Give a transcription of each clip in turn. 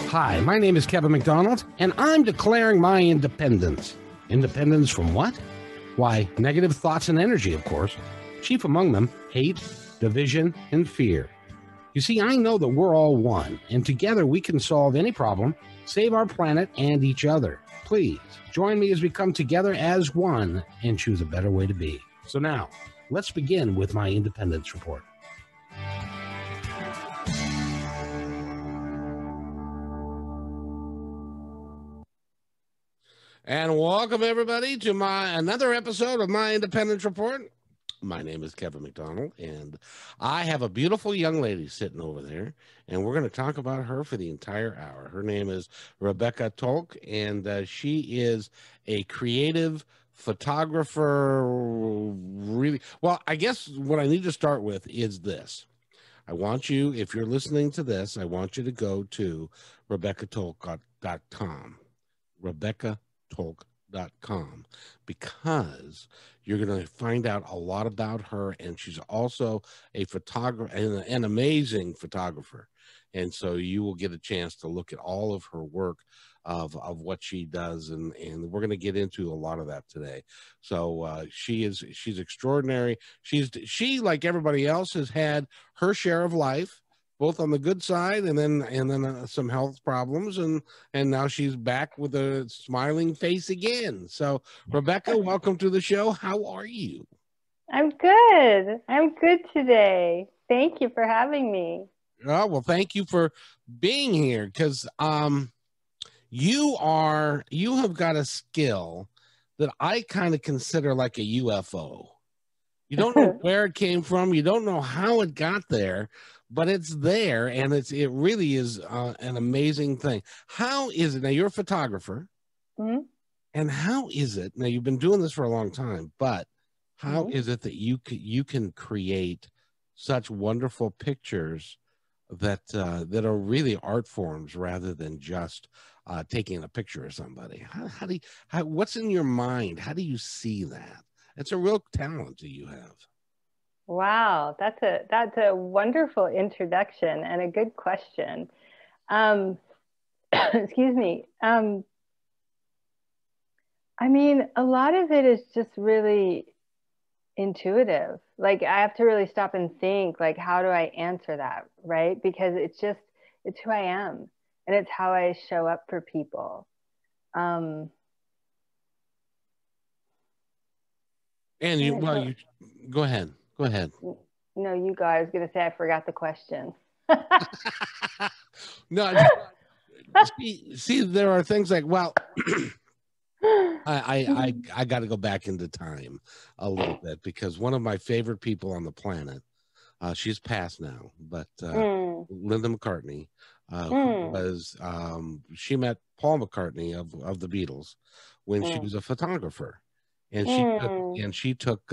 Hi, my name is Kevin McDonald, and I'm declaring my independence. Independence from what? Why, negative thoughts and energy, of course. Chief among them, hate, division, and fear. You see, I know that we're all one, and together we can solve any problem, save our planet and each other. Please, join me as we come together as one and choose a better way to be. So now, let's begin with my independence report. And welcome everybody to another episode of my Independence Report. My name is Kevin McDonald, and I have a beautiful young lady sitting over there, and we're going to talk about her for the entire hour. Her name is Rebecca Tolk, and she is a creative photographer. Really, well, I guess what I need to start with is this. I want you, if you're listening to this, I want you to go to RebeccaTolk.com. RebeccaTolk.com, because you're going to find out a lot about her, and she's also a photographer, an amazing photographer, and so you will get a chance to look at all of her work of what she does, and we're going to get into a lot of that today. So she's extraordinary. She, like everybody else, has had her share of life, both on the good side and then some health problems, and now she's back with a smiling face again. So Rebecca, welcome to the show. How are you? I'm good. I'm good today. Thank you for having me. Oh, well, thank you for being here, because you have got a skill that I kind of consider like a UFO. You don't know where it came from, you don't know how it got there, but it's there, and it really is an amazing thing. How is it now? You're a photographer, and how is it now? You've been doing this for a long time, but how is it that you can create such wonderful pictures that are really art forms rather than just taking a picture of somebody? What's in your mind? How do you see that? It's a real talent that you have. Wow, that's a wonderful introduction and a good question. Excuse me. I mean, a lot of it is just really intuitive. Like, I have to really stop and think, like, how do I answer that, right? Because it's who I am, and it's how I show up for people. And you go ahead. Go ahead. No, you go. I was going to say I forgot the question. No, see, there are things like, well, I got to go back into time a little bit, because one of my favorite people on the planet, she's passed now, but Linda McCartney, who was she met Paul McCartney of the Beatles when she was a photographer. And she took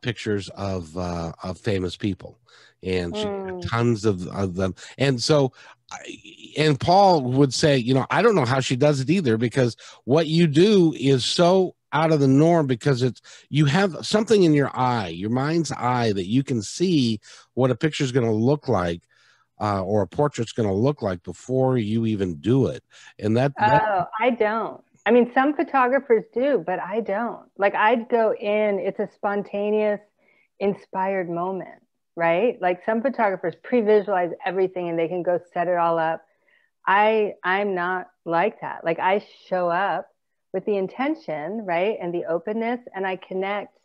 pictures of famous people, and she had tons of them. And so, and Paul would say, I don't know how she does it either, because what you do is so out of the norm, because you have something in your eye, your mind's eye, that you can see what a picture is going to look like, or a portrait's going to look like, before you even do it. And I don't. I mean, some photographers do, but I don't. Like, I'd go in, it's a spontaneous, inspired moment, right? Like, some photographers pre-visualize everything and they can go set it all up. I'm not like that. Like, I show up with the intention, right? And the openness, and I connect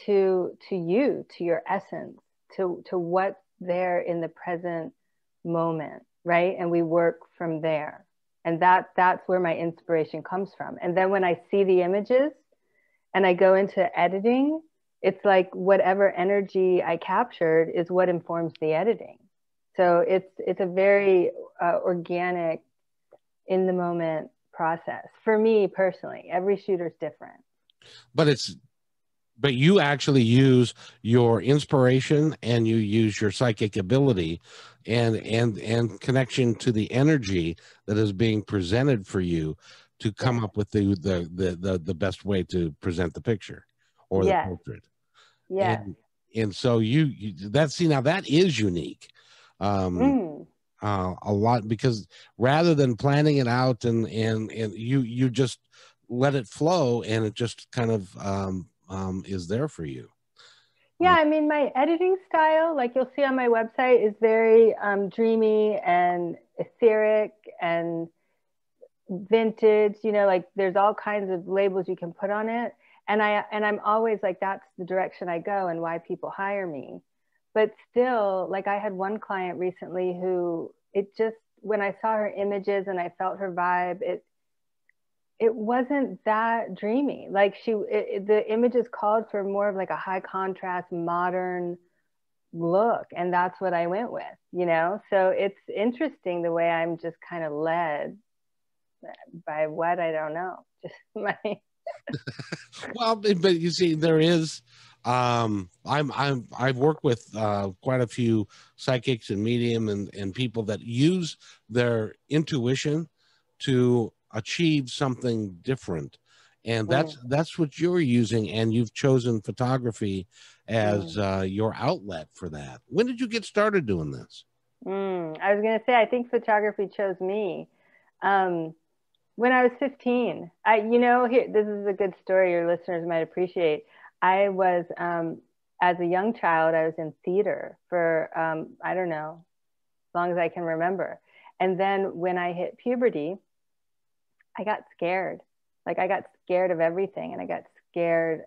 to you, to your essence, to what's there in the present moment, right? And we work from there. And that's where my inspiration comes from. And then when I see the images and I go into editing, it's like whatever energy I captured is what informs the editing. So it's a very organic, in the moment process for me personally. Every shooter's different. But you actually use your inspiration, and you use your psychic ability and connection to the energy that is being presented for you to come up with the best way to present the picture or the portrait. Yeah. And so you that is unique. a lot, because rather than planning it out and you just let it flow, and it just kind of is there for you. Yeah, I mean, my editing style, like you'll see on my website, is very dreamy and etheric and vintage. You know, like there's all kinds of labels you can put on it, and I'm always like, that's the direction I go and why people hire me. But still, like I had one client recently who, it just, when I saw her images and I felt her vibe, it wasn't that dreamy. Like the images called for more of like a high contrast, modern look, and that's what I went with, you know. So it's interesting the way I'm just kind of led by what, I don't know, just my. Well, but you see, there is. I've worked with quite a few psychics and medium and people that use their intuition to achieve something different, and that's what you're using, and you've chosen photography as your outlet for that. When did you get started doing this? I was going to say, I think photography chose me. Um, when I was 15, you know, here, this is a good story your listeners might appreciate. I was, as a young child, I was in theater for, I don't know, as long as I can remember. And then when I hit puberty, I got scared. Like I got scared of everything, and I got scared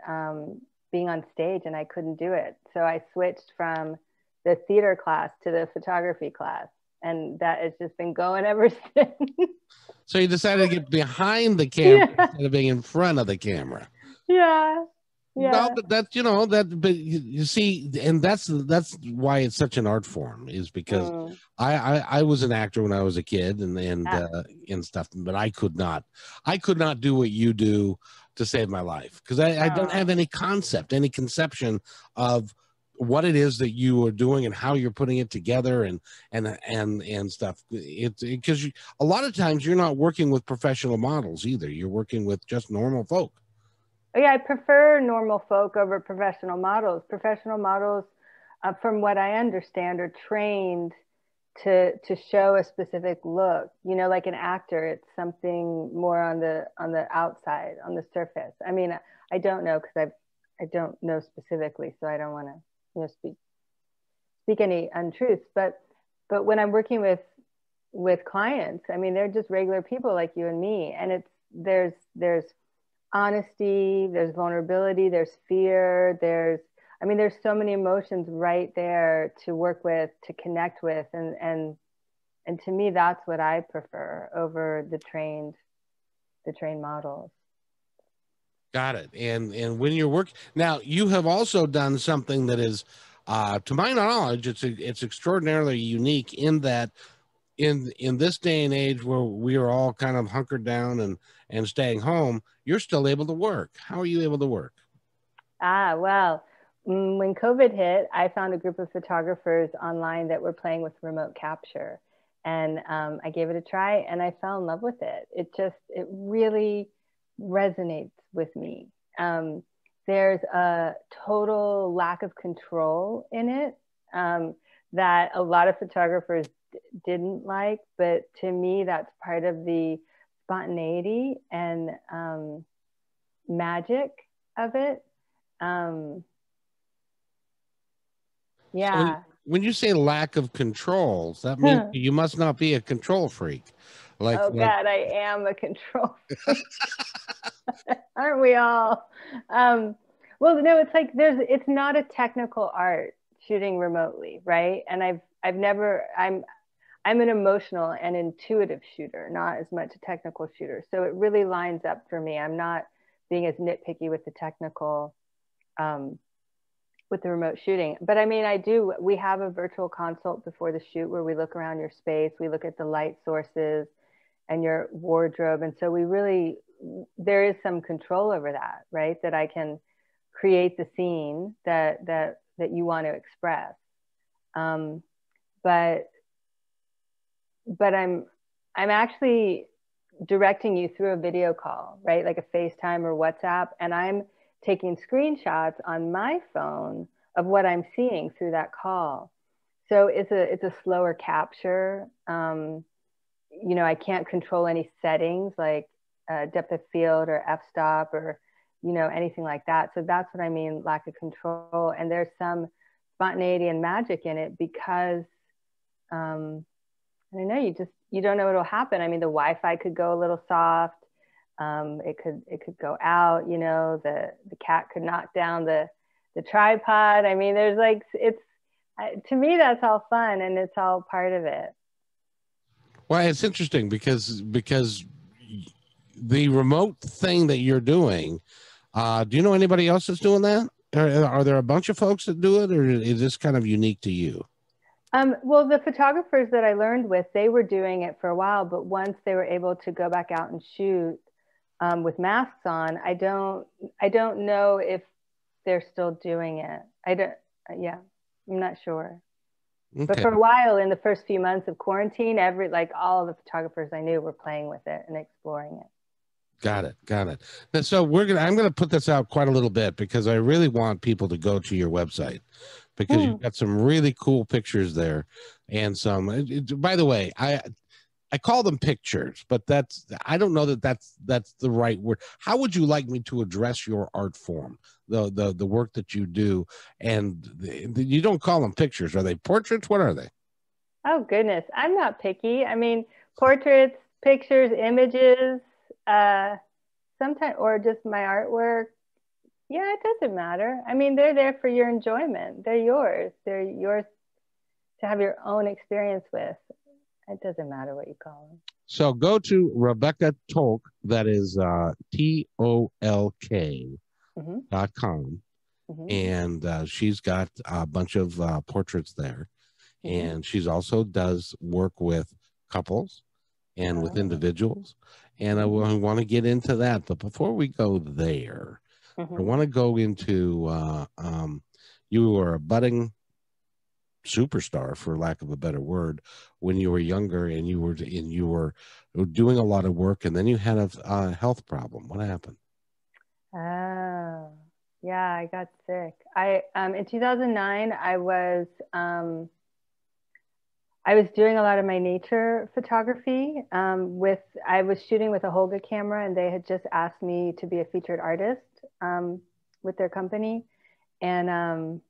being on stage, and I couldn't do it. So I switched from the theater class to the photography class, and that has just been going ever since. So you decided to get behind the camera instead of being in front of the camera. Yeah. Well, but that's, you know, that, but you see, and that's why it's such an art form, is because I was an actor when I was a kid and stuff, but I could not do what you do to save my life, because I don't have any conception of what it is that you are doing and how you're putting it together and stuff. It's because a lot of times you're not working with professional models either. You're working with just normal folk. Yeah, I prefer normal folk over professional models. Professional models, from what I understand, are trained to show a specific look. You know, like an actor, it's something more on the outside, on the surface. I mean, I don't know, because I don't know specifically, so I don't want to, you know, speak any untruths. But when I'm working with clients, I mean, they're just regular people like you and me, and it's there's honesty, there's vulnerability, there's fear, there's so many emotions right there to work with, to connect with, and to me, that's what I prefer over the trained models. Got it. And when you're working now, you have also done something that is, to my knowledge, it's extraordinarily unique, in that in this day and age where we are all kind of hunkered down and staying home, you're still able to work. How are you able to work? Well, when COVID hit, I found a group of photographers online that were playing with remote capture, and I gave it a try, and I fell in love with it. It really resonates with me. There's a total lack of control in it, that a lot of photographers didn't like, but to me, that's part of the spontaneity and magic of it. Yeah. So when you say lack of controls, that means you must not be a control freak. Oh God, I am a control freak. Aren't we all? Well, no, it's like it's not a technical art, shooting remotely, right? And I'm an emotional and intuitive shooter, not as much a technical shooter. So it really lines up for me. I'm not being as nitpicky with the technical, with the remote shooting. But I mean, we have a virtual consult before the shoot where we look around your space, we look at the light sources and your wardrobe. And so there is some control over that, right? That I can create the scene that you want to express. But I'm actually directing you through a video call, right? Like a FaceTime or WhatsApp. And I'm taking screenshots on my phone of what I'm seeing through that call. So it's a slower capture. You know, I can't control any settings like depth of field or f-stop or, you know, anything like that. So that's what I mean, lack of control. And there's some spontaneity and magic in it because I know you don't know what'll happen. I mean, the Wi-Fi could go a little soft. It could go out, you know, the cat could knock down the tripod. I mean, there's like, it's, to me, that's all fun and it's all part of it. Well, it's interesting because the remote thing that you're doing, do you know anybody else that's doing that? Are there a bunch of folks that do it, or is this kind of unique to you? Well, the photographers that I learned with, they were doing it for a while, but once they were able to go back out and shoot with masks on, I don't know if they're still doing it. Yeah, I'm not sure. Okay. But for a while, in the first few months of quarantine, all of the photographers I knew were playing with it and exploring it. Got it. So I'm gonna put this out quite a little bit because I really want people to go to your website because you've got some really cool pictures there, and some. By the way, I call them pictures, but I don't know that that's the right word. How would you like me to address your art form, the work that you do? And you don't call them pictures. Are they portraits? What are they? Oh goodness, I'm not picky. I mean, portraits, pictures, images, sometimes, or just my artwork. Yeah, it doesn't matter. I mean, they're there for your enjoyment. They're yours. They're yours to have your own experience with. It doesn't matter what you call them. So go to Rebecca Tolk, that is TOLK.com. And she's got a bunch of portraits there. And she's also does work with couples and with individuals. And I want to get into that. But before we go there, I want to go into you were a budding superstar, for lack of a better word, when you were younger, and you were doing a lot of work, and then you had a health problem. What happened? Oh, yeah, I got sick. In 2009, I was doing a lot of my nature photography. I was shooting with a Holga camera, and they had just asked me to be a featured artist with their company, and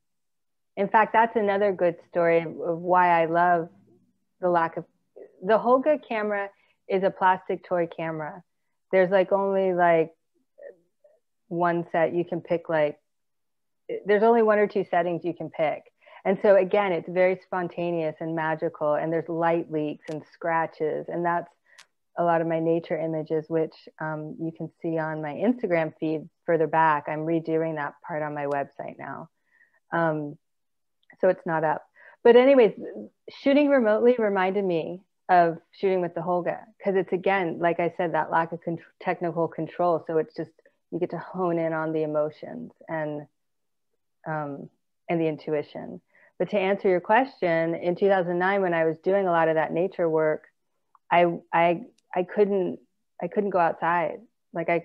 in fact, that's another good story of why I love the Holga camera is a plastic toy camera. There's only one set you can pick, there's only one or two settings you can pick. And so again, it's very spontaneous and magical, and there's light leaks and scratches. And that's a lot of my nature images, which you can see on my Instagram feed further back. I'm redoing that part on my website now. So it's not up. But anyways, shooting remotely reminded me of shooting with the Holga, because it's, again, like I said, that lack of technical control. So it's just, you get to hone in on the emotions and the intuition. But to answer your question, in 2009, when I was doing a lot of that nature work, I couldn't go outside. I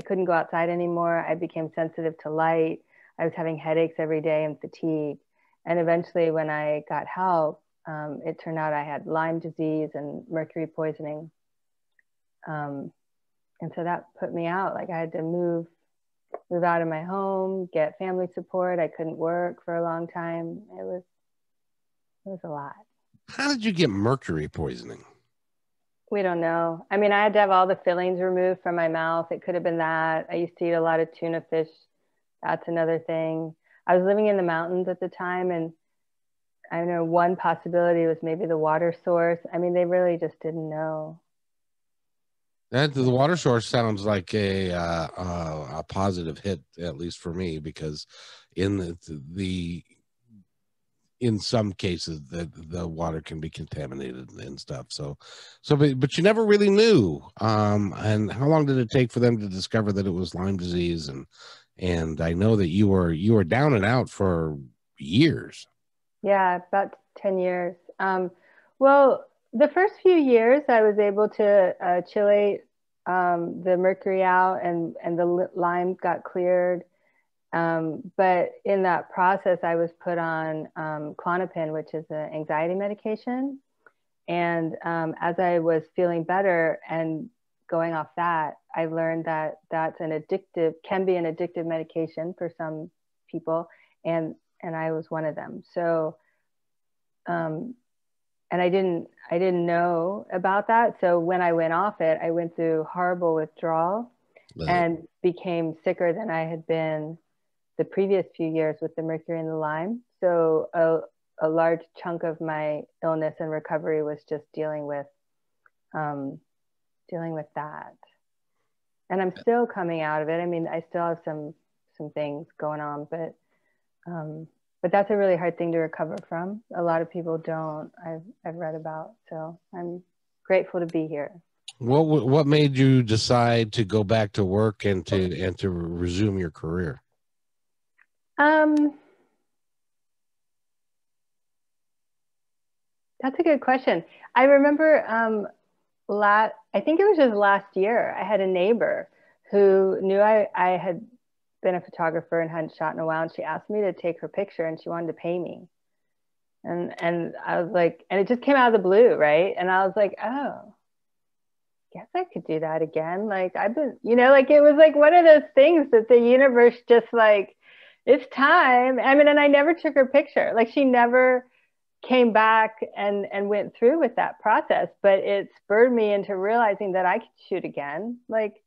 couldn't go outside anymore. I became sensitive to light. I was having headaches every day and fatigue. And eventually, when I got help, it turned out I had Lyme disease and mercury poisoning. And so that put me out. I had to move out of my home, get family support. I couldn't work for a long time. It was a lot. How did you get mercury poisoning? We don't know. I mean, I had to have all the fillings removed from my mouth. It could have been that. I used to eat a lot of tuna fish. That's another thing. I was living in the mountains at the time, and I know one possibility was maybe the water source. I mean, they really just didn't know. The water source sounds like a positive hit, at least for me, because in in some cases the water can be contaminated and stuff. But you never really knew. And how long did it take for them to discover that it was Lyme disease? And I know that you were down and out for years. Yeah, about 10 years. Well, the first few years I was able to chelate the mercury out, and the Lyme got cleared. But in that process, I was put on Klonopin, which is an anxiety medication. And as I was feeling better and going off that, I learned that that's can be an addictive medication for some people. And I was one of them. So, and I didn't know about that. So when I went off it, I went through horrible withdrawal and became sicker than I had been the previous few years with the mercury and the Lyme. So a large chunk of my illness and recovery was just dealing with that. And I'm still coming out of it. I mean, I still have some things going on, but that's a really hard thing to recover from. A lot of people don't. I've read about. So I'm grateful to be here. What made you decide to go back to work and to resume your career? That's a good question. I remember I think it was just last year, I had a neighbor who knew I had been a photographer and hadn't shot in a while, and she asked me to take her picture and she wanted to pay me. And I was like, and it just came out of the blue, right? And I was like, oh, guess I could do that again. Like I've been, like it was like one of those things that the universe just like, it's time. I mean, and I never took her picture. Like she never came back and went through with that process, but it spurred me into realizing that I could shoot again. Like,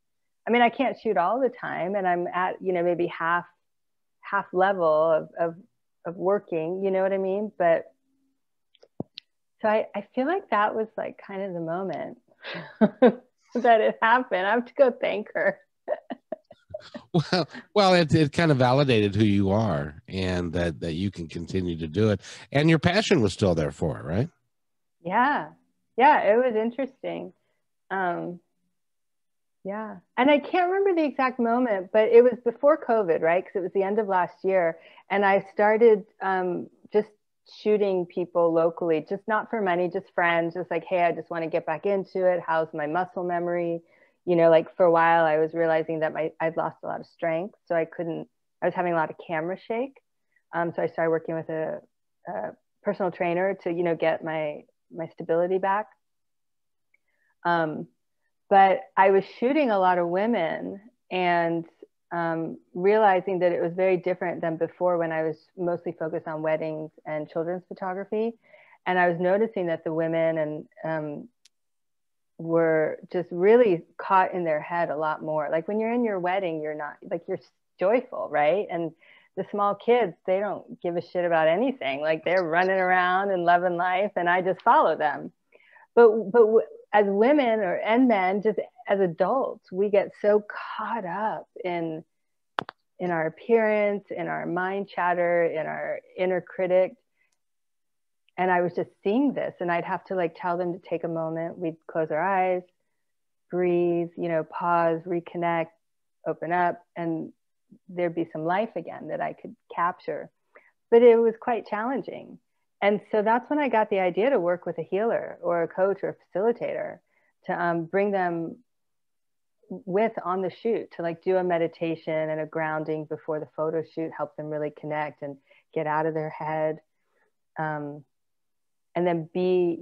I mean, I can't shoot all the time, and I'm at, maybe half level of working, you know what I mean? But so I feel like that was like kind of the moment that it happened. I have to go thank her. Well, it kind of validated who you are, and that you can continue to do it, and your passion was still there for it, right? Yeah, it was interesting. Yeah, and I can't remember the exact moment, but it was before COVID, right? Because it was the end of last year, and I started just shooting people locally, just not for money, just friends, just like, hey, I just want to get back into it. How's my muscle memory? Like for a while I was realizing that I'd lost a lot of strength. So I was having a lot of camera shake. So I started working with a personal trainer to, get my stability back. But I was shooting a lot of women and realizing that it was very different than before when I was mostly focused on weddings and children's photography. And I was noticing that the women were just really caught in their head a lot more. Like when you're in your wedding, you're not like, you're joyful, right? And the small kids, they don't give a shit about anything. Like they're running around and loving life, and I just follow them. But as women and men, just as adults, we get so caught up in our appearance, in our mind chatter, in our inner critic. And I was just seeing this, and I'd have to like tell them to take a moment. We'd close our eyes, breathe, pause, reconnect, open up, and there'd be some life again that I could capture. But it was quite challenging. And so that's when I got the idea to work with a healer or a coach or a facilitator to bring them with on the shoot, to like do a meditation and a grounding before the photo shoot, help them really connect and get out of their head. And then be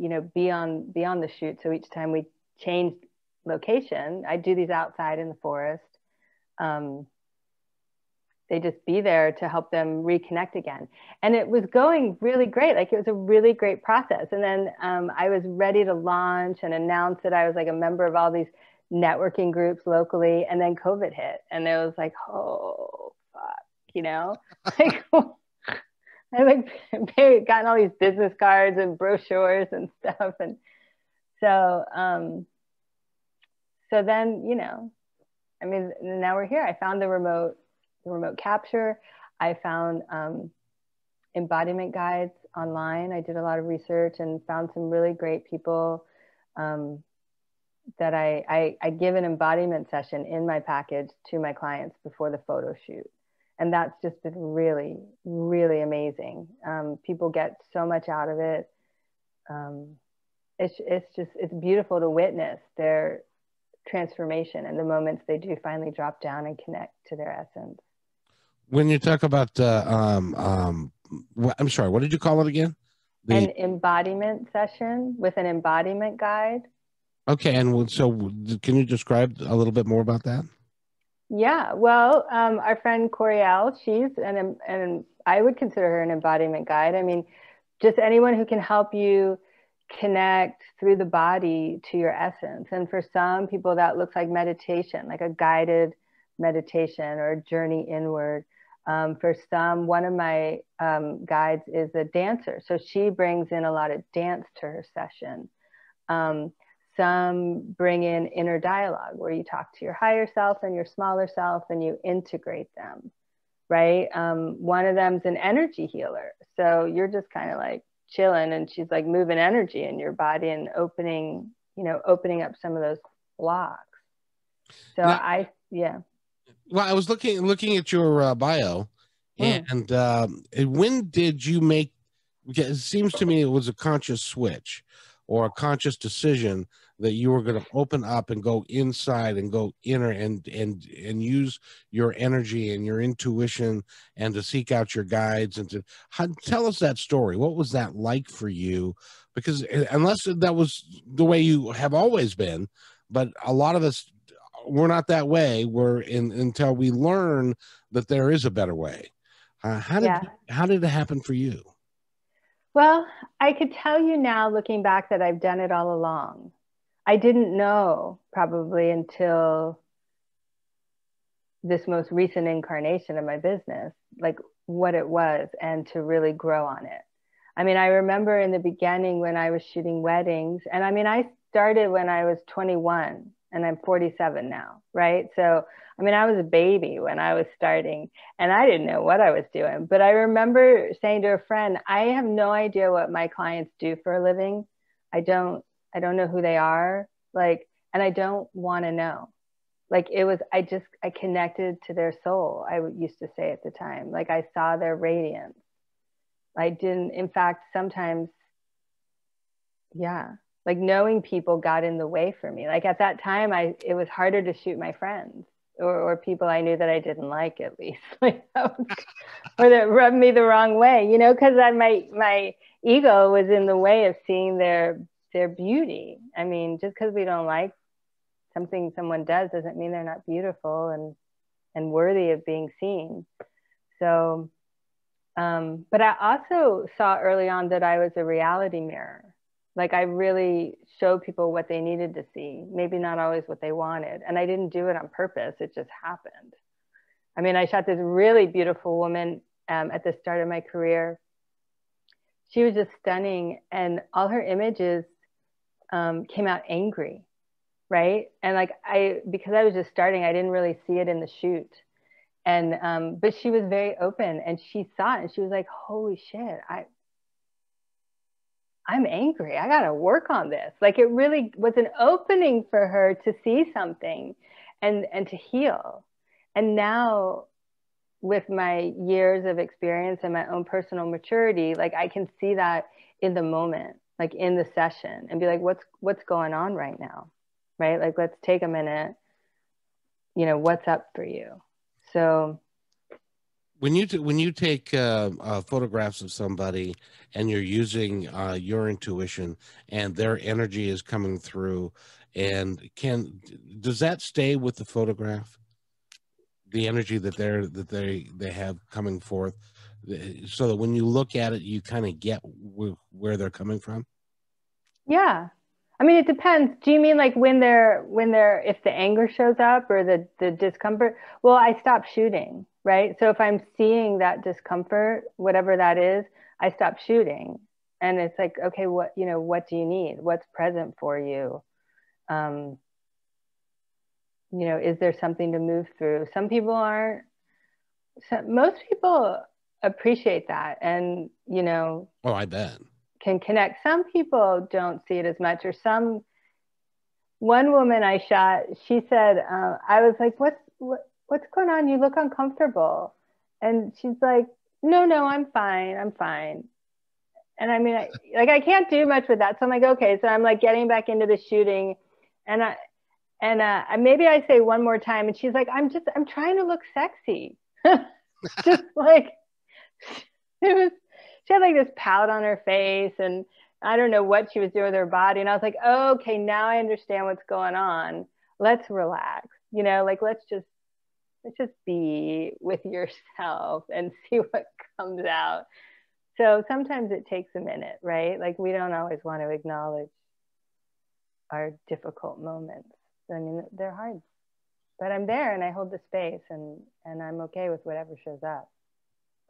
on the shoot. So each time we changed location, I do these outside in the forest. They just be there to help them reconnect again. And it was going really great. Like it was a really great process. And then I was ready to launch and announce that I was like a member of all these networking groups locally. And then COVID hit, and it was like, oh, fuck, like, I like gotten all these business cards and brochures and stuff. And so, so then, I mean, now we're here. I found the remote capture. I found embodiment guides online. I did a lot of research and found some really great people that I give an embodiment session in my package to my clients before the photo shoot. And that's just been really, really amazing. People get so much out of it. It's beautiful to witness their transformation and the moments they do finally drop down and connect to their essence. When you talk about I'm sorry, what did you call it again? An embodiment session with an embodiment guide. Okay, and so can you describe a little bit more about that? Yeah, well, our friend Coriel, she's and I would consider her an embodiment guide. I mean, just anyone who can help you connect through the body to your essence. And for some people, that looks like meditation, like a guided meditation or a journey inward. For some, one of my guides is a dancer. So she brings in a lot of dance to her session. Um, some bring in inner dialogue where you talk to your higher self and your smaller self and you integrate them, right? One of them's an energy healer. So you're just kind of like chilling and she's like moving energy in your body and opening, opening up some of those blocks. So Now, yeah. Well, I was looking at your bio, and when did you make? It seems to me it was a conscious switch or a conscious decision that you were going to open up and go inside and go inner and use your energy and your intuition and to seek out your guides and to tell us that story. What was that like for you? Because unless that was the way you have always been, but a lot of us we're not that way. We're in until we learn that there is a better way. How did it happen for you? Well, I could tell you now, looking back, that I've done it all along. I didn't know probably until this most recent incarnation of my business, like what it was and to really grow on it. I mean, I remember in the beginning when I was shooting weddings, and I mean, I started when I was 21 and I'm 47 now, right? So, I mean, I was a baby when I was starting and I didn't know what I was doing. But I remember saying to a friend, I have no idea what my clients do for a living. I don't know who they are, like, and I don't want to know. Like it was, I connected to their soul. I used to say at the time, like I saw their radiance. I didn't, in fact, sometimes, yeah, like knowing people got in the way for me. Like at that time, it was harder to shoot my friends or people I knew that I didn't like, at least, like or that rubbed me the wrong way, because my ego was in the way of seeing their beauty. I mean, just because we don't like something someone does doesn't mean they're not beautiful and worthy of being seen. So, but I also saw early on that I was a reality mirror. Like I really showed people what they needed to see, maybe not always what they wanted. And I didn't do it on purpose. It just happened. I mean, I shot this really beautiful woman at the start of my career. She was just stunning. And all her images came out angry, right? And like because I was just starting, I didn't really see it in the shoot. And but she was very open and she saw it and she was like, holy shit, I'm angry. I gotta work on this. Like it really was an opening for her to see something and to heal. And now with my years of experience and my own personal maturity, like I can see that in the moment, like in the session and be like, what's going on right now? Right? Like, let's take a minute, what's up for you? So when you take photographs of somebody and you're using your intuition and their energy is coming through, and does that stay with the photograph? The energy that they have coming forth, so that when you look at it, you kind of get where they're coming from. Yeah, I mean, it depends. Do you mean like if the anger shows up or the discomfort? Well, I stop shooting, right? So if I'm seeing that discomfort, whatever that is, I stop shooting. And it's like, okay, what do you need? What's present for you? Is there something to move through? Some people aren't, most people appreciate that. And, Oh, I bet. Can connect. Some people don't see it as much, or one woman I shot, she said, I was like, what's going on? You look uncomfortable. And she's like, no, I'm fine. And I mean, I can't do much with that. So I'm like, okay. So I'm like getting back into the shooting and maybe I say one more time and she's like, I'm trying to look sexy. Just like, it was, she had like this pout on her face, and I don't know what she was doing with her body. And I was like, oh, okay, now I understand what's going on. Let's relax, like let's just be with yourself and see what comes out. So sometimes it takes a minute, right? Like we don't always want to acknowledge our difficult moments. I mean, they're hard, but I'm there and I hold the space, and I'm okay with whatever shows up.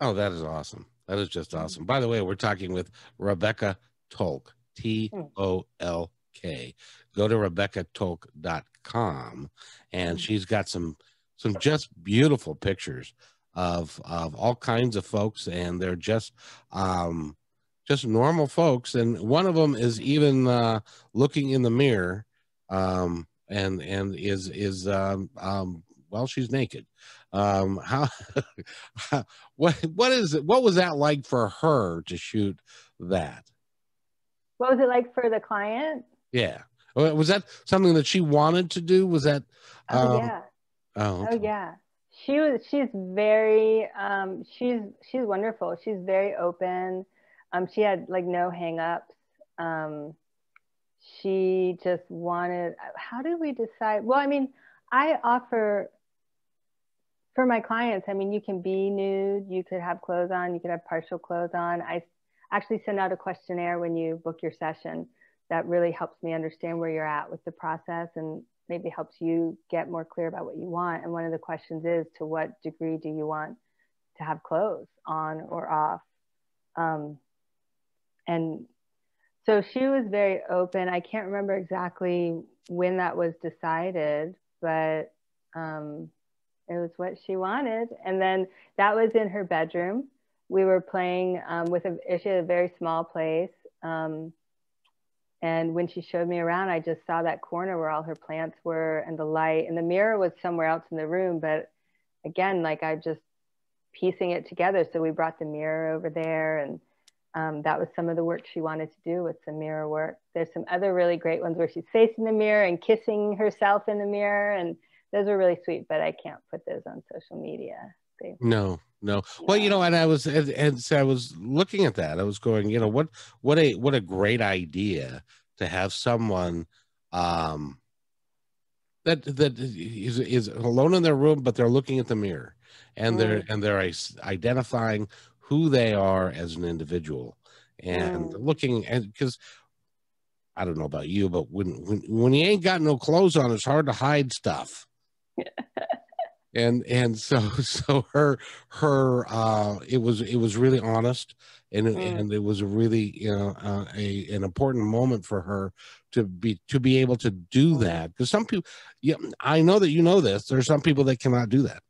Oh, that is awesome. That is just awesome. By the way, we're talking with Rebecca Tolk, Tolk. Go to RebeccaTolk.com, and she's got some just beautiful pictures of all kinds of folks, and they're just normal folks. And one of them is even looking in the mirror, and is well, she's naked. How what was that like for her to shoot that? What was it like for the client? Yeah. Was that something that she wanted to do? Was that yeah. Okay. Oh yeah. She's very she's wonderful. She's very open. She had like no hang-ups. She just wanted, how did we decide? Well, I mean, I offer for my clients, I mean, you can be nude, you could have clothes on, you could have partial clothes on. I actually send out a questionnaire when you book your session that really helps me understand where you're at with the process, and maybe helps you get more clear about what you want. And one of the questions is, to what degree do you want to have clothes on or off? And so she was very open. I can't remember exactly when that was decided, but it was what she wanted. And then that was in her bedroom. We were playing she had a very small place. And when she showed me around, I just saw that corner where all her plants were, and the light, and the mirror was somewhere else in the room. But again, like I'm just piecing it together. So we brought the mirror over there, and that was some of the work she wanted to do with some mirror work. There's some other really great ones where she's facing the mirror and kissing herself in the mirror, and those are really sweet, but I can't put those on social media. No. Well, and I was looking at that. I was going, what a great idea to have someone that is alone in their room, but they're looking at the mirror, and they're identifying who they are as an individual, and looking at, because I don't know about you, but when you ain't got no clothes on, it's hard to hide stuff. And so her it was really honest, and it was really an important moment for her to be able to do that, because some people, I know that this, there's some people that cannot do that.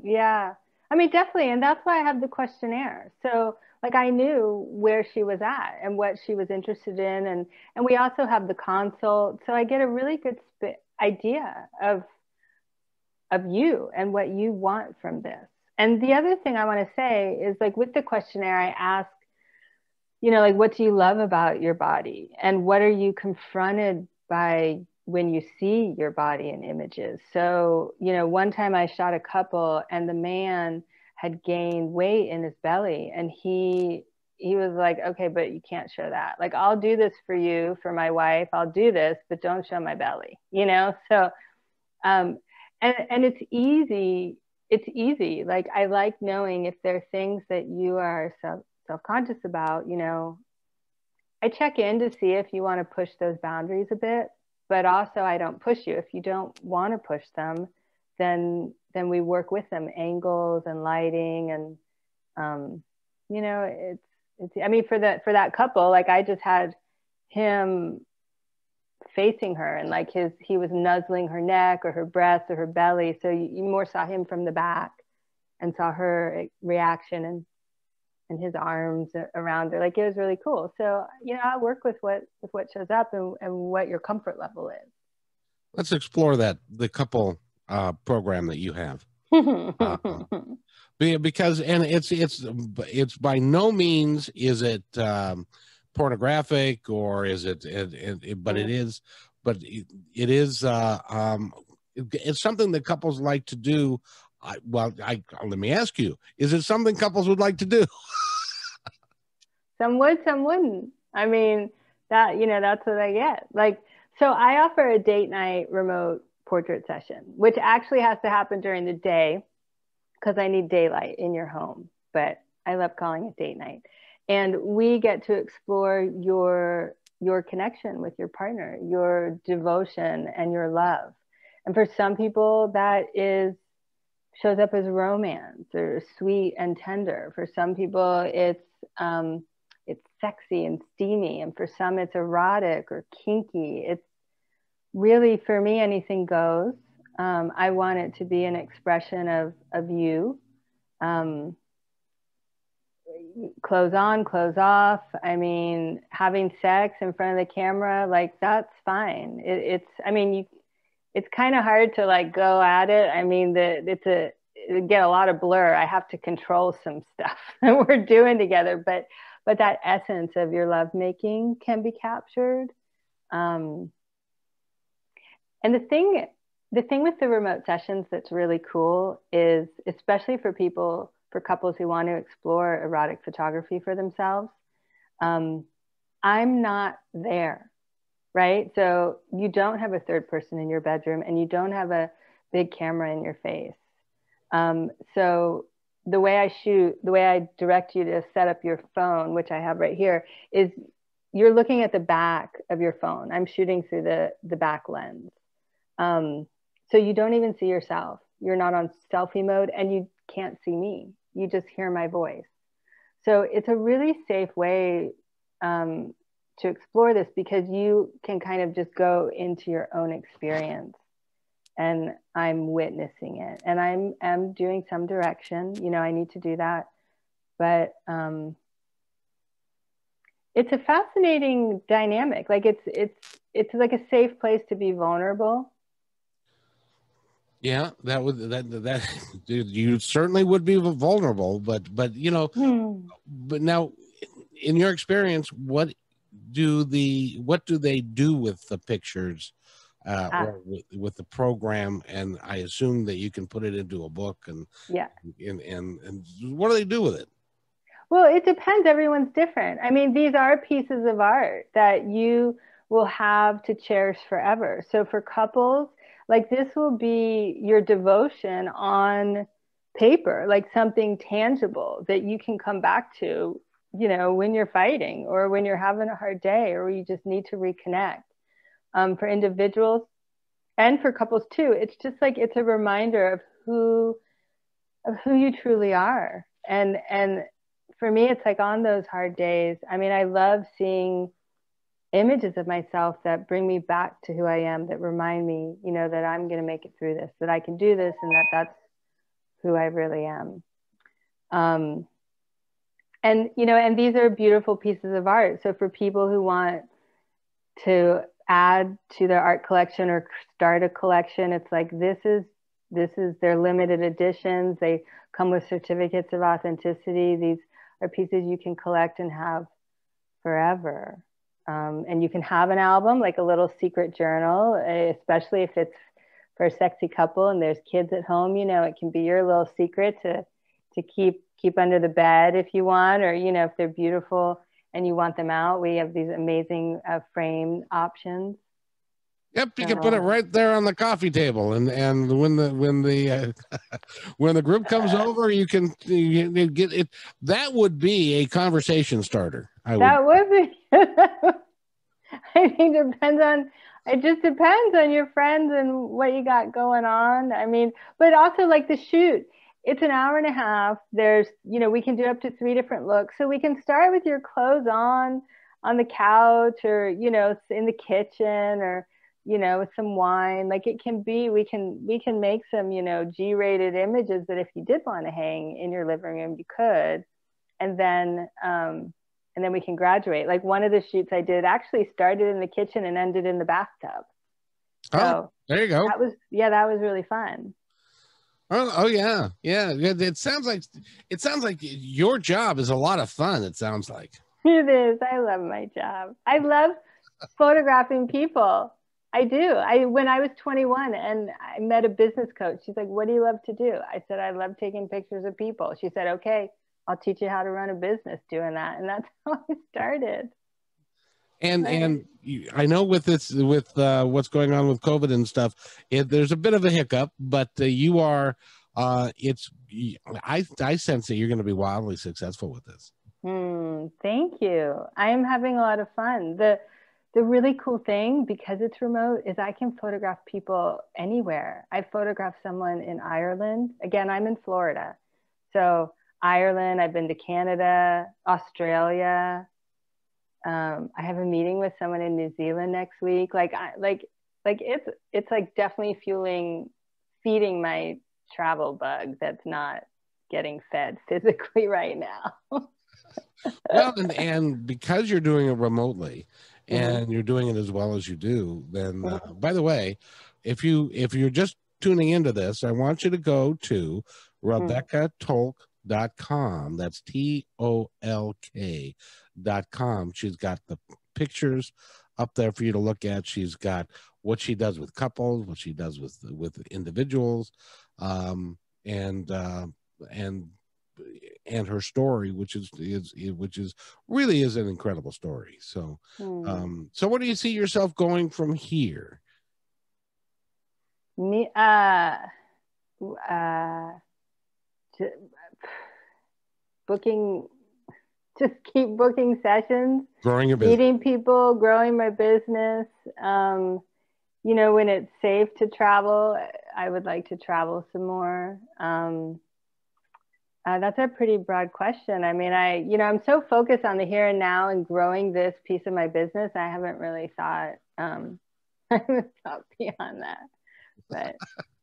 Yeah, I mean, definitely. And that's why I have the questionnaire. So like I knew where she was at and what she was interested in, and we also have the consult, so I get a really good idea of you and what you want from this. And the other thing I want to say is, like, with the questionnaire, I ask, like, what do you love about your body? And what are you confronted by when you see your body in images? So, one time I shot a couple, and the man had gained weight in his belly, and he was like, okay, but you can't show that. Like, I'll do this for you, for my wife, I'll do this, but don't show my belly, So, and it's easy. It's easy. Like, I like knowing if there are things that you are self-conscious about, I check in to see if you want to push those boundaries a bit, but also I don't push you. If you don't want to push them, then we work with them, angles and lighting. And, it's, I mean, for that couple, like, I just had him facing her, and like he was nuzzling her neck or her breast or her belly, so you more saw him from the back and saw her reaction and his arms around her. Like, it was really cool. So I work with what shows up and what your comfort level is. Let's explore that, the couple program that you have. Because, and it's by no means is it pornographic, or is it, but it is, it's something that couples like to do Let me ask you, is it something couples would like to do? Some would, some wouldn't. I mean, that, that's what I get. Like, so I offer a date night remote portrait session, which actually has to happen during the day because I need daylight in your home, but I love calling it date night. And we get to explore your connection with your partner, your devotion and your love. And for some people that shows up as romance or sweet and tender. For some people it's sexy and steamy, and for some it's erotic or kinky. It's really, for me, anything goes. I want it to be an expression of you. Clothes on, clothes off. I mean, having sex in front of the camera, like, that's fine. It's kind of hard to like go at it. I mean, it get a lot of blur. I have to control some stuff that we're doing together, but that essence of your lovemaking can be captured. And the thing with the remote sessions that's really cool is, especially for couples who want to explore erotic photography for themselves, I'm not there, right? So you don't have a third person in your bedroom, and you don't have a big camera in your face. So the way I direct you to set up your phone, which I have right here, is you're looking at the back of your phone. I'm shooting through the back lens. So you don't even see yourself. You're not on selfie mode, and you can't see me. You just hear my voice. So it's a really safe way to explore this, because you can kind of just go into your own experience, and I'm witnessing it, and I'm doing some direction. I need to do that, but it's a fascinating dynamic. Like, it's like a safe place to be vulnerable. Yeah, that you certainly would be vulnerable, but but now, in your experience, what do they do with the pictures, or with the program? And I assume that you can put it into a book, and what do they do with it? Well, it depends. Everyone's different. I mean, these are pieces of art that you will have to cherish forever. So for couples, like, this will be your devotion on paper, like something tangible that you can come back to, when you're fighting, or when you're having a hard day, or you just need to reconnect. For individuals and for couples too, it's just like, it's a reminder of who you truly are. And for me, it's like, on those hard days, I mean, I love seeing images of myself that bring me back to who I am, that remind me, that I'm going to make it through this, that I can do this, and that's who I really am. And these are beautiful pieces of art. So for people who want to add to their art collection or start a collection, it's like, this is their limited editions. They come with certificates of authenticity. These are pieces you can collect and have forever. And you can have an album, like a little secret journal, especially if it's for a sexy couple and there's kids at home. It can be your little secret to keep under the bed if you want, or if they're beautiful and you want them out. We have these amazing frame options. Yep, you can put it right there on the coffee table, and when the when the group comes over, you get it. That would be a conversation starter. That would be. I think it just depends on your friends and what you got going on. I mean, but also, like, the shoot, it's an hour and a half. There's, we can do up to 3 different looks. So we can start with your clothes on the couch, or, in the kitchen, or, with some wine. Like, it can be, we can make some, G-rated images that if you did want to hang in your living room, you could. And then we can graduate. Like, one of the shoots I did actually started in the kitchen and ended in the bathtub. So there you go. That was really fun. Oh yeah. It sounds like your job is a lot of fun. It sounds like it is. I love my job. I love photographing people. I do. When I was 21 and I met a business coach, she's like, "What do you love to do?" I said, "I love taking pictures of people." She said, "Okay, I'll teach you how to run a business doing that." And that's how I started. And I know with this, with what's going on with COVID and stuff, there's a bit of a hiccup, but you are, I sense that you're going to be wildly successful with this. Thank you. I am having a lot of fun. The really cool thing, because it's remote, is I can photograph people anywhere. I photographed someone in Ireland. Again, I'm in Florida. So Ireland, I've been to Canada, Australia. I have a meeting with someone in New Zealand next week. It's like definitely feeding my travel bug that's not getting fed physically right now. Well, and because you're doing it remotely and you're doing it as well as you do, then by the way, if you're just tuning into this, I want you to go to RebeccaTolk.com. That's TOLK.com. She's got the pictures up there for you to look at. She's got what she does with couples, what she does with individuals, and her story, which is really is an incredible story. So, so where do you see yourself going from here? Me, booking, just keep booking sessions, growing your business, meeting people, growing my business. You know, when it's safe to travel, I would like to travel some more. That's a pretty broad question. I mean, I'm so focused on the here and now and growing this piece of my business. I haven't really thought, I haven't thought beyond that. But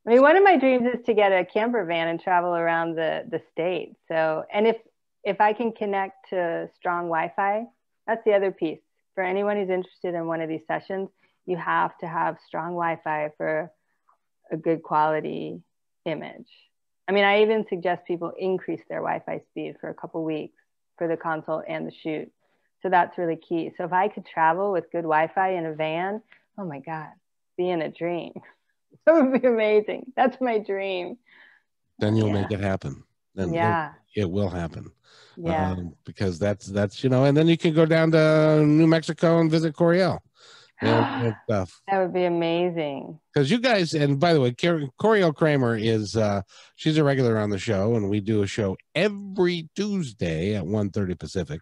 I mean, one of my dreams is to get a camper van and travel around the state. So, and if I can connect to strong Wi-Fi, that's the other piece. For anyone who's interested in one of these sessions, you have to have strong Wi-Fi for a good quality image. I mean, I even suggest people increase their Wi-Fi speed for a couple weeks for the consult and the shoot. So that's really key. So if I could travel with good Wi-Fi in a van, oh my God, be in a dream. That would be amazing. That's my dream. Then you'll make it happen. Then it will happen. Yeah. Because that's, and then you can go down to New Mexico and visit Coriel. And stuff. That would be amazing. Because you guys, and by the way, Coriel Kramer is she's a regular on the show, and we do a show every Tuesday at 1:30 Pacific,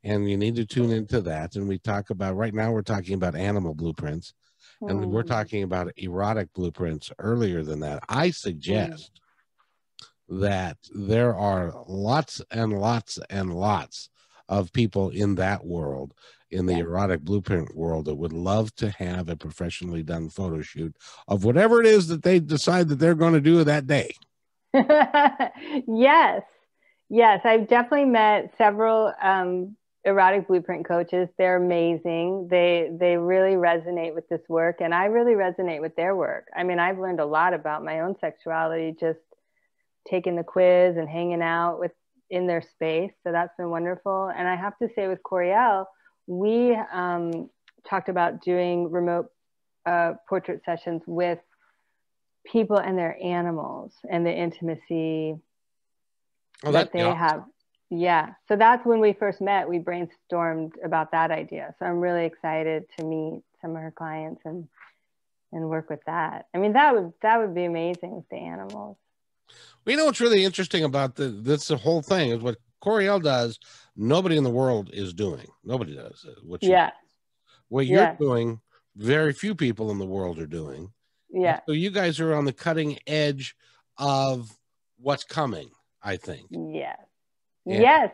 and you need to tune into that. And we talk about, right now we're talking about animal blueprints, and we're talking about erotic blueprints earlier than that. I suggest that there are lots and lots and lots of people in that world, in the erotic blueprint world, that would love to have a professionally done photo shoot of whatever it is that they decide that they're going to do that day. Yes. I've definitely met several erotic blueprint coaches. They're amazing. They really resonate with this work, and I really resonate with their work. I mean, I've learned a lot about my own sexuality just taking the quiz and hanging out in their space. So that's been wonderful. And I have to say, with Coriel, we talked about doing remote portrait sessions with people and their animals and the intimacy that they have. Yeah. So that's when we first met. We brainstormed about that idea. So I'm really excited to meet some of her clients and work with that. I mean, that would be amazing with the animals. Well, you know what's really interesting about the whole thing is what Coriel does, nobody in the world is doing. Nobody does what you're doing, very few people in the world are doing. Yeah. And so you guys are on the cutting edge of what's coming, I think. Yes. And yes.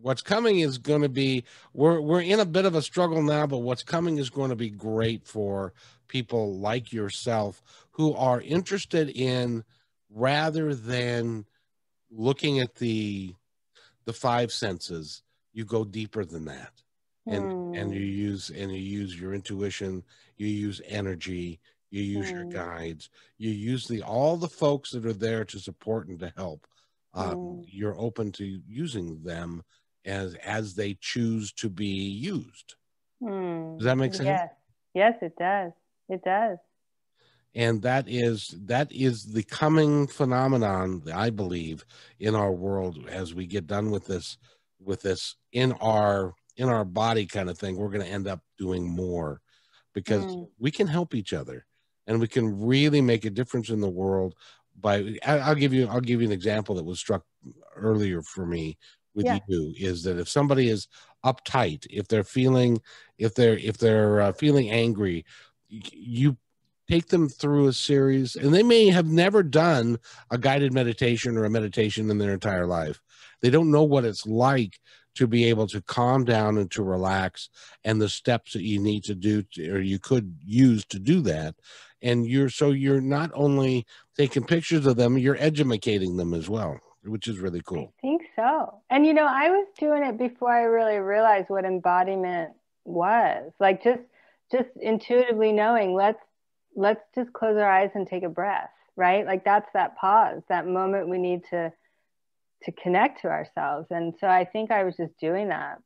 What's coming is going to be, we're in a bit of a struggle now, but what's coming is going to be great for people like yourself who are interested in, rather than looking at the five senses, you go deeper than that. And you use your intuition, you use energy, you use your guides, you use all the folks that are there to support and to help. You're open to using them as they choose to be used. Does that make sense? Yes, it does. It does. And that is the coming phenomenon, I believe, in our world as we get done with this in our body kind of thing. We're going to end up doing more because we can help each other, and we can really make a difference in the world. I'll give you an example that was struck earlier for me with you, is that if somebody is uptight, if they're feeling feeling angry, you take them through a series, and they may have never done a guided meditation or a meditation in their entire life. They don't know what it's like to be able to calm down and to relax, and the steps that you need to do or you could use to do that. And you're not only taking pictures of them, you're educating them as well, which is really cool. I think so. And I was doing it before I really realized what embodiment was. Like just intuitively knowing, let's just close our eyes and take a breath, right? Like that's that pause, that moment we need to connect to ourselves. And so I think I was just doing that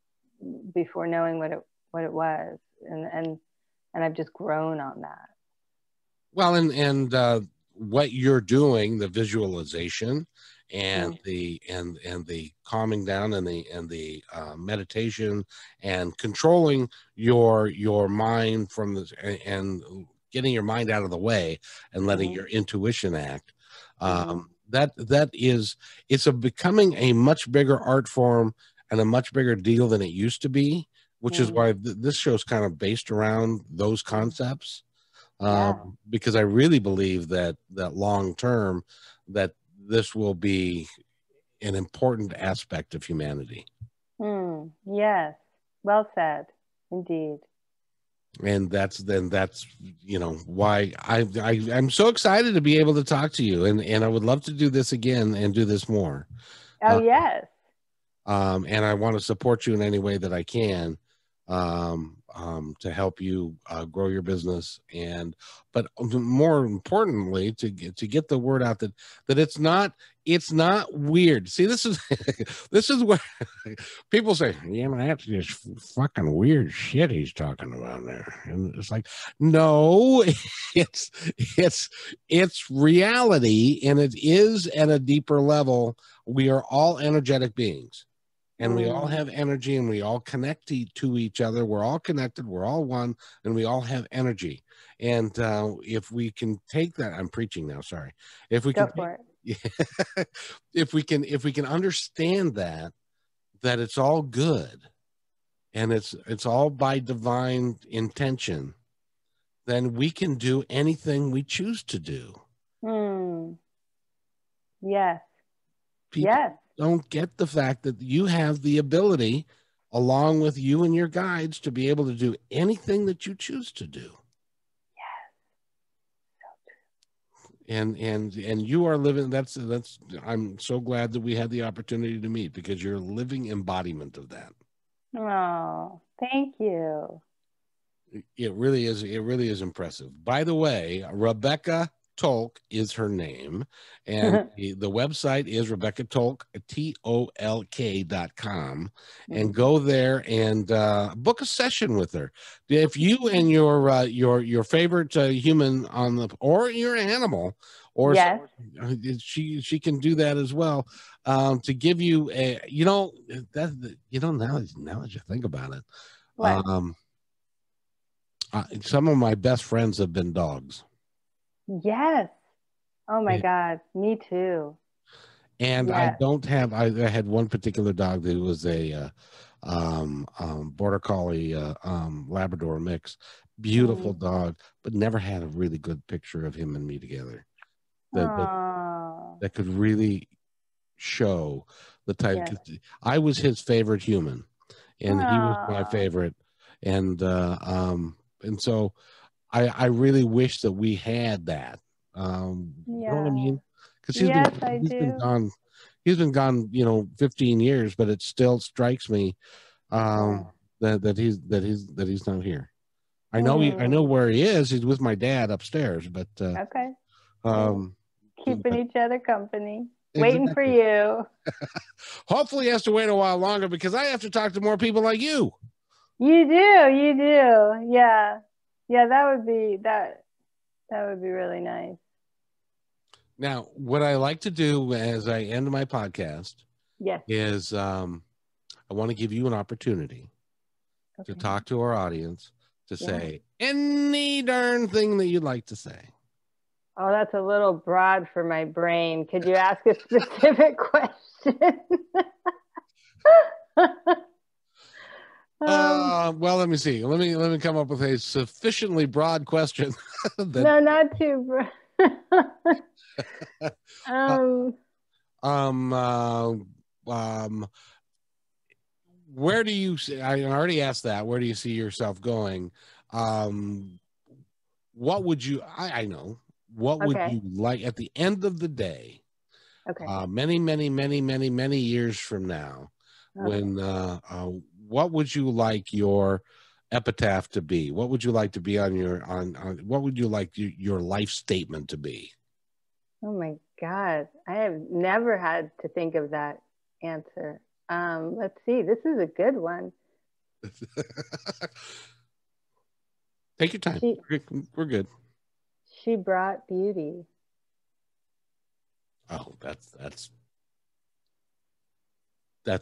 before knowing what it was. And I've just grown on that. Well, and what you're doing, the visualization and the calming down and the meditation and controlling your mind from this and getting your mind out of the way and letting your intuition act. It's becoming a much bigger art form and a much bigger deal than it used to be, which is why this show's kind of based around those concepts. Because I really believe that long term that this will be an important aspect of humanity. Yes, well said, indeed. And that's why I'm so excited to be able to talk to you, and I would love to do this again and do this more. Yes. And I want to support you in any way that I can. To help you grow your business, but more importantly, to get the word out that it's not weird. See, this is where people say, that's just fucking weird shit he's talking about there, and it's like, no, it's reality, and it is at a deeper level. We are all energetic beings. And we all have energy, and we all connect to each other. We're all connected. We're all one, and we all have energy. And if we can take that, I'm preaching now. Sorry. If we can, if we can understand that it's all good, and it's all by divine intention, then we can do anything we choose to do. Yes. People don't get the fact that you have the ability, along with you and your guides, to be able to do anything that you choose to do. Yes. So true. And you are living, that's I'm so glad that we had the opportunity to meet, because you're a living embodiment of that. Oh, thank you. It really is impressive. By the way, Rebecca Tolk is her name, and the website is Rebecca Tolk, TOLK.com, and go there and book a session with her. If you and your favorite human or your animal, or she can do that as well, to give you a now that you think about it, some of my best friends have been dogs. Yes. Oh my God. Me too. And I had one particular dog that was a border collie Labrador mix, beautiful dog, but never had a really good picture of him and me together that could really show the type. I was his favorite human, and he was my favorite, and so I really wish that we had that. You know what I mean? Because he's been gone 15 years, but it still strikes me that he's not here. I know where he is. He's with my dad upstairs, but keeping each other company. Waiting for you. Hopefully he has to wait a while longer, because I have to talk to more people like you. You do. Yeah. Yeah, that would be really nice. Now, what I like to do as I end my podcast Yes. is I want to give you an opportunity to talk to our audience, to say any darn thing that you'd like to say. Oh, that's a little broad for my brain. Could you ask a specific question? Well, let me see. Let me come up with a sufficiently broad question. No, not too broad. Where do you see? I already asked that. Where do you see yourself going? What would you? I know. What would you like at the end of the day? Many, many, many, many, many years from now, when what would you like your epitaph to be? What would you like to be on your on what would you like your life statement to be? Oh my God, I have never had to think of that answer. Let's see. This is a good one. Take your time. We're good. She brought beauty. Oh, that's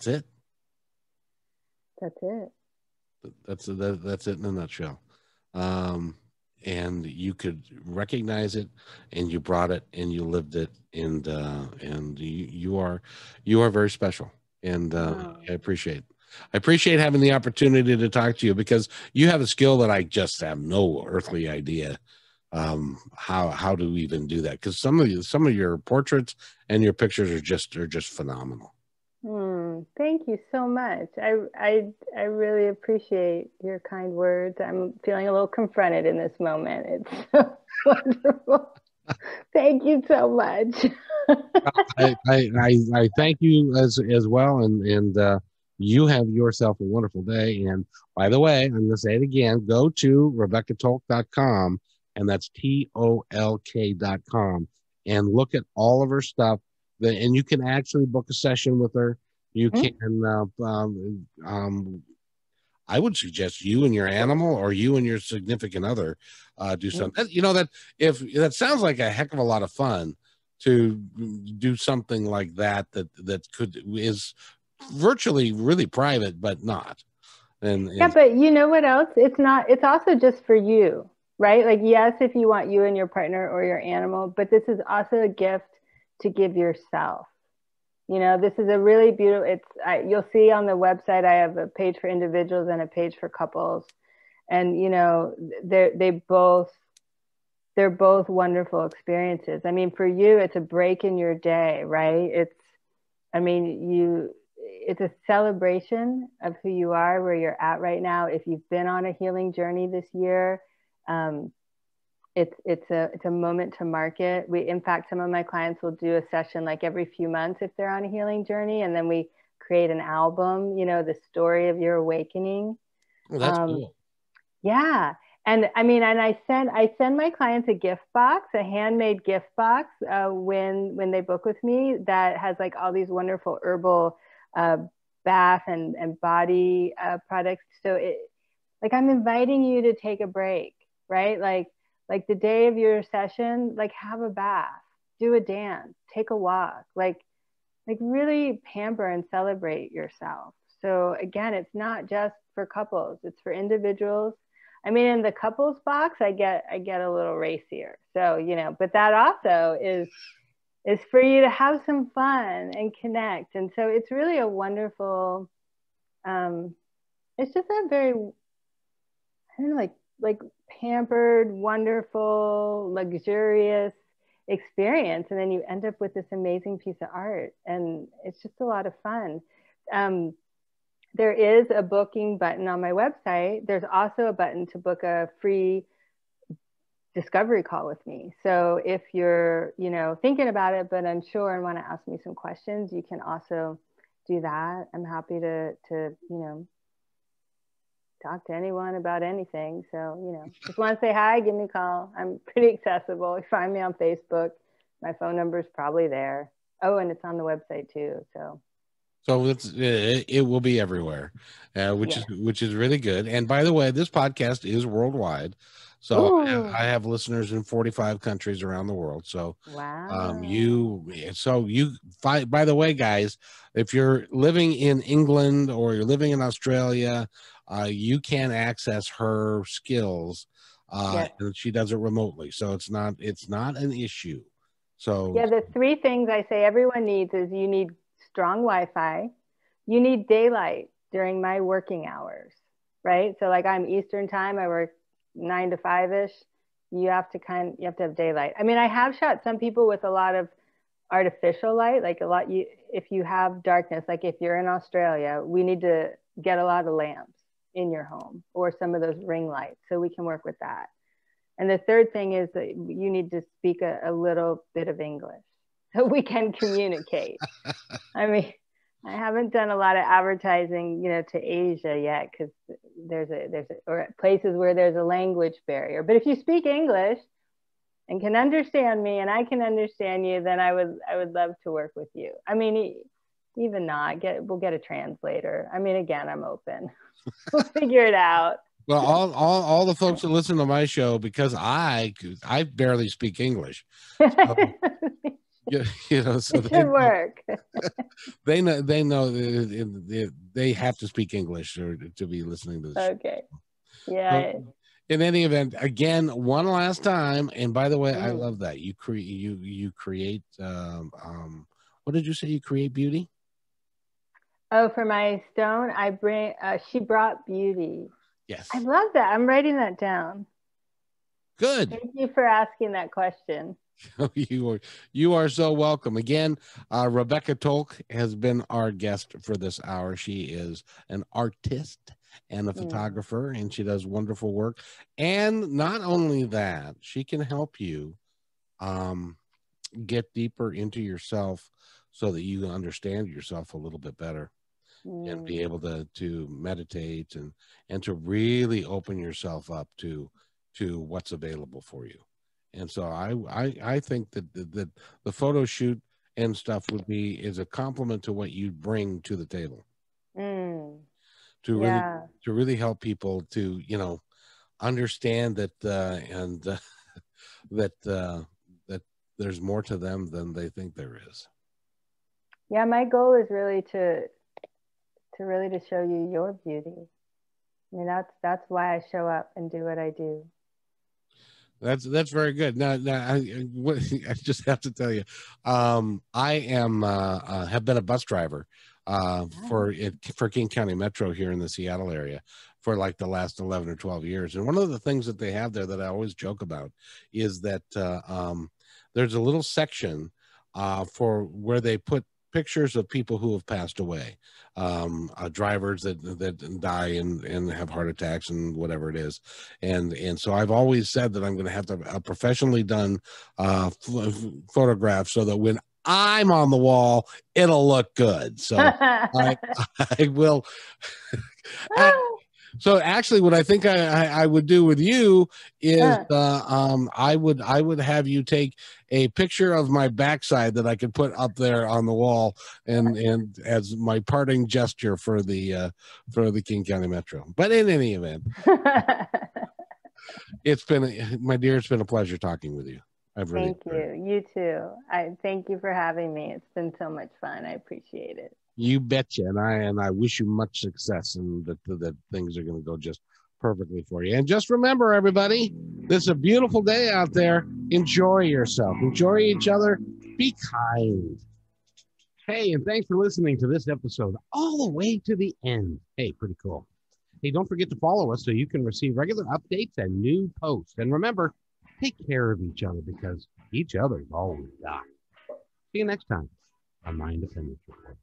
it. That's it. That's it in a nutshell. And you could recognize it, and you brought it, and you lived it, and you are very special, and I appreciate having the opportunity to talk to you, because you have a skill that I just have no earthly idea how to even do that, because some of your portraits and your pictures are just phenomenal. Thank you so much. I really appreciate your kind words. I'm feeling a little confronted in this moment. It's so wonderful. Thank you so much. I thank you as well, and you have yourself a wonderful day. And by the way, I'm going to say it again. Go to RebeccaTolk.com, and that's TOLK.com, and look at all of her stuff. And you can actually book a session with her. You can, I would suggest you and your animal, or you and your significant other, do something. You know, that sounds like a heck of a lot of fun to do something like that is virtually really private, but not. And yeah, but you know what else? It's also just for you, right? Like, yes, if you want you and your partner or your animal, but this is also a gift to give yourself. You know, this is a really beautiful, you'll see on the website, I have a page for individuals and a page for couples. And, you know, they're both wonderful experiences. I mean, for you, it's a break in your day, right? It's a celebration of who you are, where you're at right now. If you've been on a healing journey this year, it's a moment to mark it. In fact, some of my clients will do a session like every few months if they're on a healing journey, and then we create an album, you know, the story of your awakening. Well, that's cool. Yeah. And I mean, and I send my clients a gift box, a handmade gift box, when they book with me, that has like all these wonderful herbal bath and body products. So I'm inviting you to take a break, right? Like the day of your session, like have a bath, do a dance, take a walk, like really pamper and celebrate yourself. So again, it's not just for couples, it's for individuals. I mean, in the couples box, I get a little racier. So, you know, but that also is for you to have some fun and connect. And so it's really a wonderful, it's just a very, I don't know, like pampered, wonderful, luxurious experience. And then you end up with this amazing piece of art, and it's just a lot of fun. There is a booking button on my website. There's also a button to book a free discovery call with me. So if you're, you know, thinking about it, but unsure and want to ask me some questions, you can also do that. I'm happy to, you know, talk to anyone about anything. So, you know, just want to say hi, give me a call. I'm pretty accessible. You find me on Facebook. My phone number is probably there. Oh, and it's on the website too. So it will be everywhere, which is really good. And by the way, this podcast is worldwide. So I have listeners in 45 countries around the world. So wow. By the way, guys, if you're living in England or you're living in Australia, you can access her skills. Yes. And she does it remotely. So it's not an issue. So yeah, the three things I say everyone needs is you need strong Wi-Fi, you need daylight during my working hours, right? So like I'm Eastern time, I work 9 to 5ish. You have to have daylight. I mean, I have shot some people with a lot of artificial light, like if you have darkness, like if you're in Australia, we need to get a lot of lamps in your home or some of those ring lights, so we can work with that. And the third thing is that you need to speak a little bit of English so we can communicate. I mean, I haven't done a lot of advertising, to Asia yet, because or places where there's a language barrier. But if you speak English and can understand me and I can understand you, then I would love to work with you. I mean, even not, we'll get a translator. I mean, again, I'm open. We'll figure it out. Well, all the folks that listen to my show, because I barely speak English. So, so it should work. They know they have to speak English to be listening to this. Okay. Yeah. So, in any event, again, one last time, and by the way, I love that you create. What did you say? You create beauty. Oh, for my stone, I bring. She brought beauty. Yes. I love that. I'm writing that down. Good. Thank you for asking that question. You are so welcome. Again, Rebecca Tolk has been our guest for this hour. She is an artist and a photographer, and she does wonderful work. And not only that, she can help you get deeper into yourself so that you understand yourself a little bit better. And be able to meditate and to really open yourself up to what's available for you. And so I think that the photo shoot and stuff is a compliment to what you bring to the table. To really help people to understand that that there's more to them than they think there is. Yeah, my goal is really to show you your beauty. I mean, that's why I show up and do what I do. That's very good. Now I just have to tell you, I am have been a bus driver for King County Metro here in the Seattle area for like the last 11 or 12 years. And one of the things that they have there that I always joke about is that there's a little section for where they put pictures of people who have passed away, drivers that die and have heart attacks and whatever it is. And so I've always said that I'm going to have a professionally done photograph so that when I'm on the wall, it'll look good. So I will. So actually, what I think I would do with you is I would have you take a picture of my backside that I could put up there on the wall and as my parting gesture for the King County Metro. But in any event, my dear, it's been a pleasure talking with you. Thank you. You too. I thank you for having me. It's been so much fun. I appreciate it. You betcha, and I wish you much success, and that things are going to go just perfectly for you. And just remember, everybody, this is a beautiful day out there. Enjoy yourself. Enjoy each other. Be kind. Hey, and thanks for listening to this episode all the way to the end. Hey, pretty cool. Hey, don't forget to follow us so you can receive regular updates and new posts. And remember, take care of each other because each other is all we got. See you next time on My Independence Report.